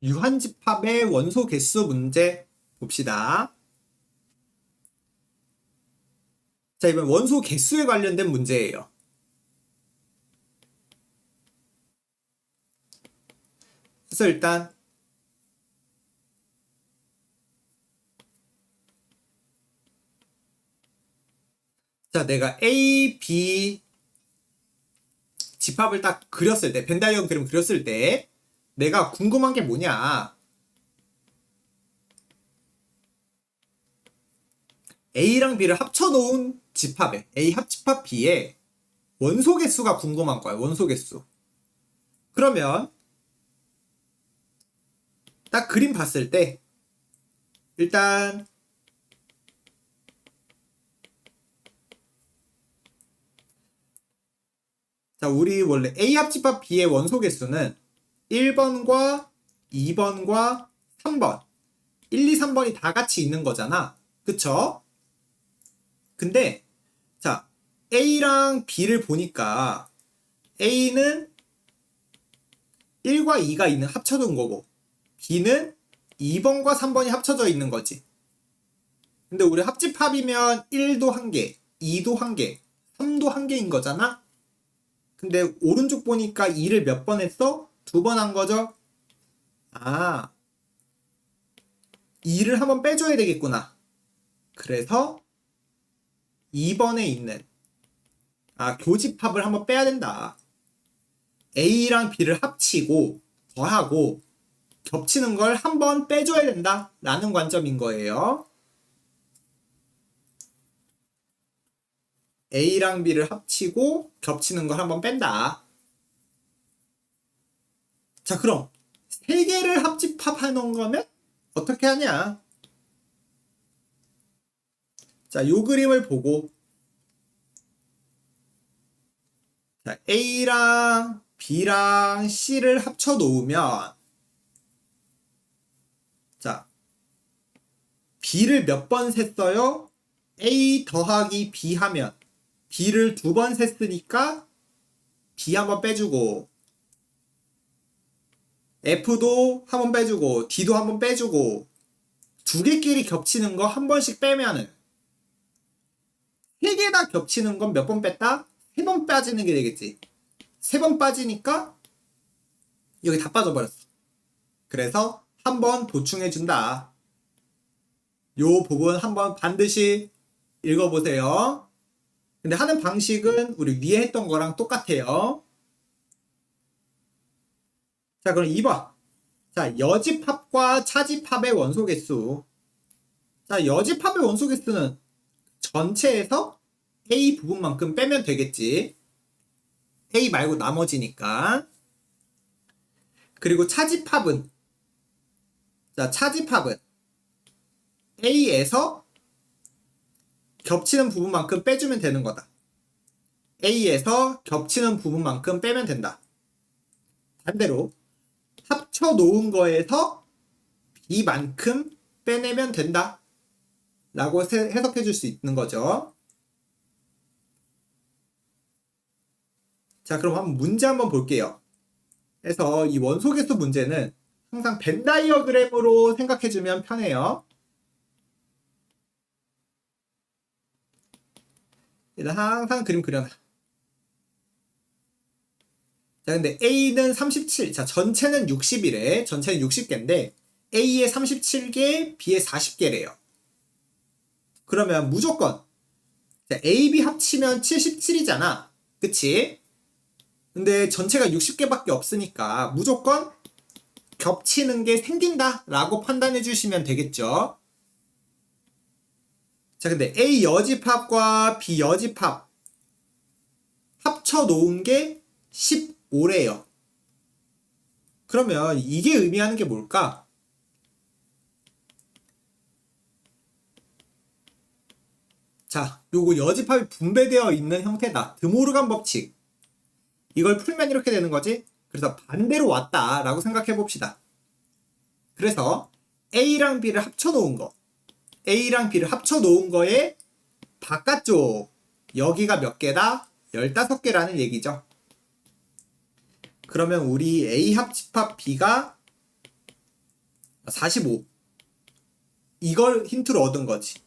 유한집합의 원소 개수 문제 봅시다. 자, 이번 원소 개수에 관련된 문제예요. 그래서 일단 자, 내가 A, B 집합을 딱 그렸을 때, 벤 다이어그램 그렸을 때 내가 궁금한 게 뭐냐? A랑 B를 합쳐놓은 집합에 A 합집합 B의 원소 개수가 궁금한 거야. 원소 개수. 그러면 딱 그림 봤을 때 일단 자, 우리 원래 A 합집합 B의 원소 개수는 1번과 2번과 3번 1, 2, 3번이 다 같이 있는 거잖아. 그쵸? 근데 자, A랑 B를 보니까 A는 1과 2가 있는 합쳐진 거고 B는 2번과 3번이 합쳐져 있는 거지. 근데 우리 합집합이면 1도 1개, 2도 1개, 3도 1개인 거잖아? 근데 오른쪽 보니까 2를 몇 번 했어? 2번 한 거죠? 아, 2를 한번 빼줘야 되겠구나. 그래서 2번에 있는 교집합을 한번 빼야 된다. A랑 B를 합치고 더하고 겹치는 걸 한번 빼줘야 된다 라는 관점인 거예요. A랑 B를 합치고 겹치는 걸 한번 뺀다. 자, 그럼 3개를 합집합하는 거면 어떻게 하냐? 자, 요 그림을 보고 자, A랑 B랑 C를 합쳐 놓으면 자, B를 몇 번 셌어요? A 더하기 B 하면 B를 2번 셌으니까 B 한번 빼주고 F도 한번 빼주고 D도 한번 빼주고 두 개끼리 겹치는 거 한 번씩 빼면은 3개 다 겹치는 건 몇 번 뺐다? 3번 빠지는 게 되겠지. 3번 빠지니까 여기 다 빠져버렸어. 그래서 한 번 보충해준다. 요 부분 한번 반드시 읽어보세요. 근데 하는 방식은 우리 위에 했던 거랑 똑같아요. 자, 그럼 2번. 자, 여집합과 차집합의 원소 개수. 자, 여집합의 원소 개수는 전체에서 A 부분만큼 빼면 되겠지. A 말고 나머지니까. 그리고 차집합은 자, 차집합은 A에서 겹치는 부분만큼 빼주면 되는 거다. A에서 겹치는 부분만큼 빼면 된다. 반대로 합쳐 놓은 거에서 B만큼 빼내면 된다. 라고 해석해 줄 수 있는 거죠. 자, 그럼 한번 문제 한번 볼게요. 그래서 이 원소개수 문제는 항상 벤 다이어그램으로 생각해 주면 편해요. 일단 항상 그림 그려놔. 자, 근데 A는 37. 자, 전체는 60이래. 전체는 60개인데 A에 37개, B에 40개래요. 그러면 무조건 자, A, B 합치면 77이잖아. 그치? 근데 전체가 60개밖에 없으니까 무조건 겹치는 게 생긴다 라고 판단해 주시면 되겠죠. 자, 근데 A 여집합과 B 여집합 합쳐 놓은 게 15래요. 그러면 이게 의미하는 게 뭘까? 자, 요거 여집합이 분배되어 있는 형태다. 드모르간 법칙. 이걸 풀면 이렇게 되는 거지. 그래서 반대로 왔다라고 생각해 봅시다. 그래서 A랑 B를 합쳐 놓은 거. A랑 B를 합쳐 놓은 거에 바깥쪽 여기가 몇 개다? 15개라는 얘기죠. 그러면 우리 A 합집합 B가 45. 이걸 힌트로 얻은 거지.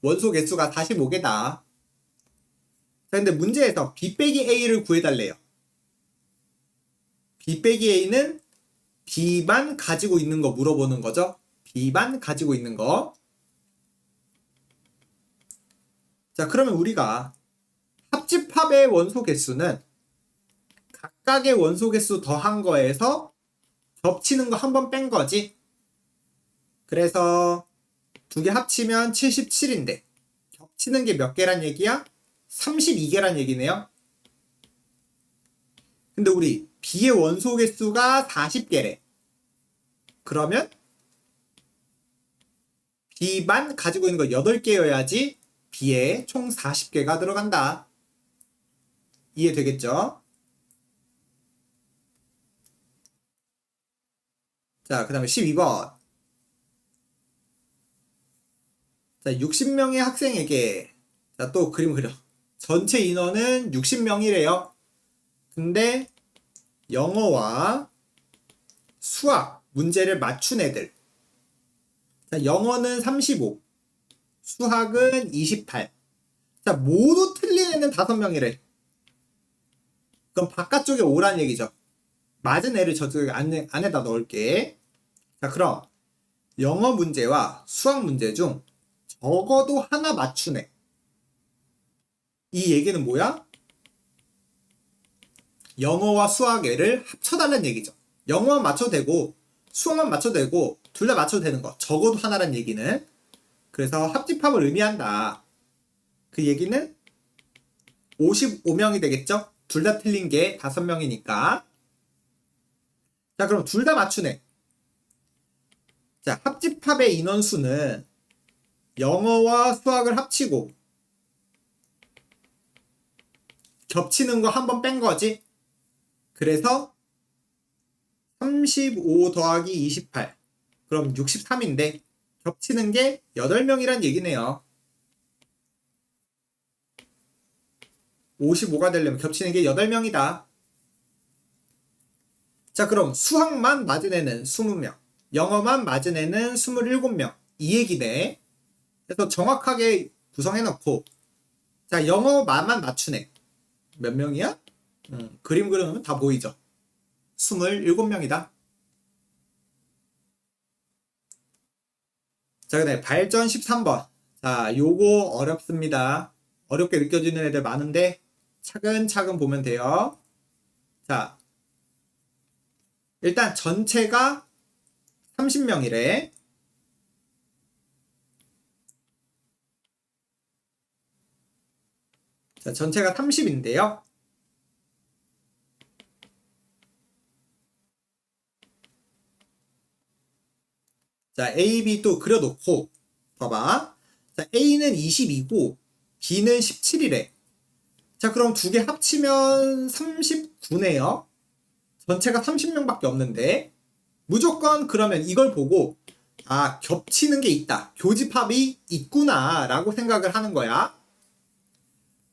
원소 개수가 45개다. 자, 근데 문제에서 B 빼기 A를 구해달래요. B 빼기 A는 B만 가지고 있는 거 물어보는 거죠. B만 가지고 있는 거. 자, 그러면 우리가 합집합의 원소 개수는 각각의 원소 개수 더한 거에서 겹치는 거 한 번 뺀 거지. 그래서 두 개 합치면 77인데 겹치는 게 몇 개란 얘기야? 32개란 얘기네요. 근데 우리 B의 원소 개수가 40개래. 그러면 B만 가지고 있는 거 8개여야지 B에 총 40개가 들어간다. 이해되겠죠? 자, 그 다음에 12번. 자, 60명의 학생에게, 자, 또 그림 그려. 전체 인원은 60명이래요. 근데 영어와 수학 문제를 맞춘 애들. 자, 영어는 35, 수학은 28. 자, 모두 틀린 애는 5명이래. 그럼 바깥쪽에 오란 얘기죠. 맞은 애를 저쪽에 안에다 넣을게. 자, 그럼 영어 문제와 수학 문제 중 적어도 하나 맞춘 애. 이 얘기는 뭐야? 영어와 수학 애를 합쳐달라는 얘기죠. 영어만 맞춰도 되고 수학만 맞춰도 되고 둘 다 맞춰도 되는 거. 적어도 하나란 얘기는. 그래서 합집합을 의미한다. 그 얘기는 55명이 되겠죠? 둘 다 틀린 게 5명이니까. 자, 그럼 둘 다 맞추네. 자, 합집합의 인원수는 영어와 수학을 합치고 겹치는 거 한 번 뺀 거지. 그래서 35 더하기 28. 그럼 63인데 겹치는 게 8명이란 얘기네요. 55가 되려면 겹치는 게 8명이다. 자, 그럼 수학만 맞은 애는 20명, 영어만 맞은 애는 27명. 이 얘기네. 그래서 정확하게 구성해놓고, 자, 영어만 맞춘 애. 몇 명이야? 그림 그려놓으면 다 보이죠. 27명이다. 자, 그다음에 발전 13번. 자, 요거 어렵습니다. 어렵게 느껴지는 애들 많은데 차근차근 보면 돼요. 자, 일단 전체가 30명이래. 자, 전체가 30인데요. 자, A, B 또 그려놓고 봐봐. 자, A는 22고 B는 17이래. 자, 그럼 두 개 합치면 39네요. 전체가 30명밖에 없는데 무조건 그러면 이걸 보고 아, 겹치는 게 있다. 교집합이 있구나 라고 생각을 하는 거야.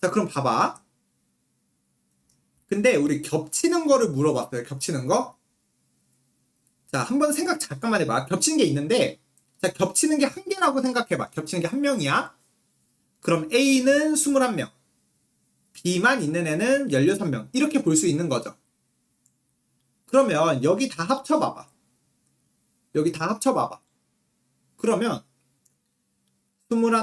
자, 그럼 봐봐. 근데 우리 겹치는 거를 물어봤어요. 겹치는 거. 자, 한번 생각 잠깐만 해봐. 겹치는 게 있는데 자, 겹치는 게 한 개라고 생각해봐. 겹치는 게 한 명이야. 그럼 A는 21명, B만 있는 애는 16명. 이렇게 볼 수 있는 거죠. 그러면 여기 다 합쳐봐봐. 여기 다 합쳐봐봐. 그러면 21,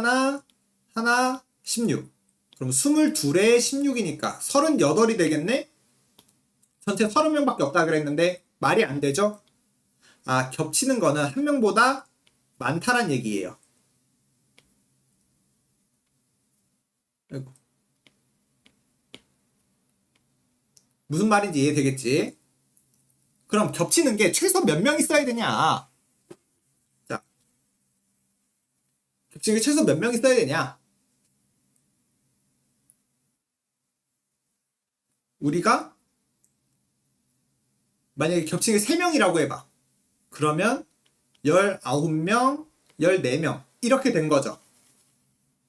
하나, 16. 그럼 22에 16이니까 38이 되겠네? 전체 30명밖에 없다 그랬는데 말이 안 되죠? 아, 겹치는 거는 한 명보다 많다란 얘기예요. 무슨 말인지 이해되겠지? 그럼 겹치는 게 최소 몇 명 있어야 되냐? 자, 겹치는 게 최소 몇 명 있어야 되냐? 우리가 만약에 겹치는 게 3명이라고 해봐. 그러면 19명, 14명 이렇게 된 거죠.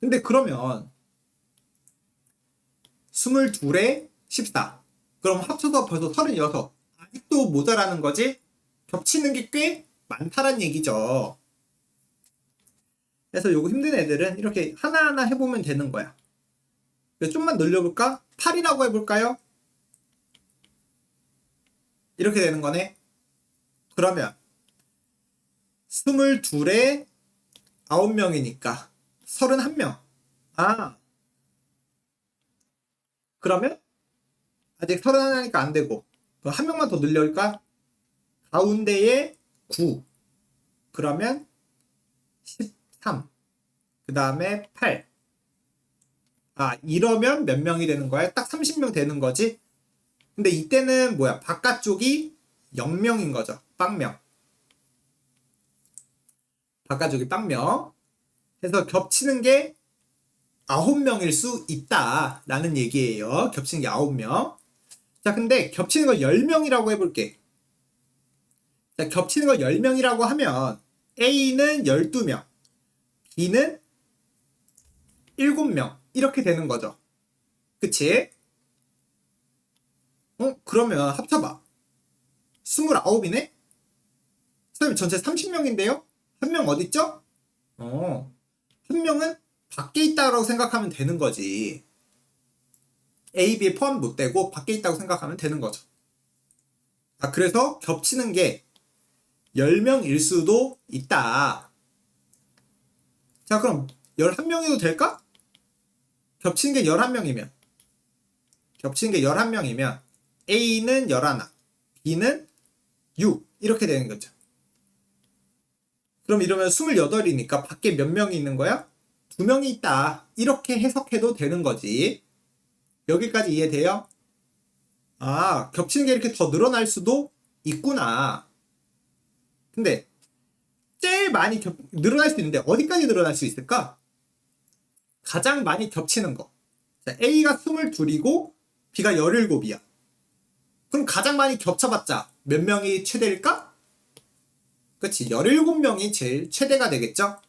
근데 그러면 22에 14. 그럼 합쳐서 벌써 36. 아직도 모자라는 거지? 겹치는 게 꽤 많다란 얘기죠. 그래서 요거 힘든 애들은 이렇게 하나하나 해보면 되는 거야. 좀만 늘려볼까? 8이라고 해볼까요? 이렇게 되는 거네. 그러면 22에 9명이니까 31명. 아, 그러면 아직 31이니까 안 되고 그럼 한 명만 더 늘려올까? 가운데에 9. 그러면 13. 그 다음에 8. 아, 이러면 몇 명이 되는 거야? 딱 30명 되는 거지? 근데 이때는 뭐야? 바깥쪽이 0명인 거죠. 빵명. 바깥쪽이 빵명. 해서 겹치는 게 9명일 수 있다. 라는 얘기예요. 겹치는 게 9명. 자, 근데 겹치는 거 10명이라고 해볼게. 자, 겹치는 거 10명이라고 하면 A는 12명, B는 7명. 이렇게 되는 거죠. 그치? 그러면 합쳐봐. 29이네? 선생님 전체 30명인데요? 한 명 어딨죠? 한 명은 밖에 있다고 생각하면 되는 거지. A, B에 포함 못 되고 밖에 있다고 생각하면 되는 거죠. 아, 그래서 겹치는 게 10명일 수도 있다. 자, 그럼 11명이도 될까? 겹치는 게 11명이면 A는 11, B는 6 이렇게 되는 거죠. 그럼 이러면 28이니까 밖에 몇 명이 있는 거야? 2명이 있다. 이렇게 해석해도 되는 거지. 여기까지 이해돼요? 아, 겹치는 게 이렇게 더 늘어날 수도 있구나. 근데 제일 많이 늘어날 수 있는데 어디까지 늘어날 수 있을까? 가장 많이 겹치는 거. 자, A가 22이고 B가 17이야. 그럼 가장 많이 겹쳐봤자 몇 명이 최대일까? 그치, 17명이 제일 최대가 되겠죠?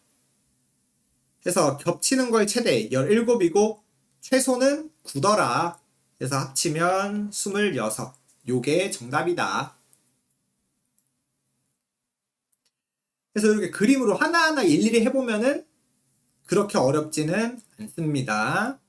그래서 겹치는 걸 최대 17이고 최소는 9더라. 그래서 합치면 26. 요게 정답이다. 그래서 이렇게 그림으로 하나하나 일일이 해보면은 그렇게 어렵지는 않습니다.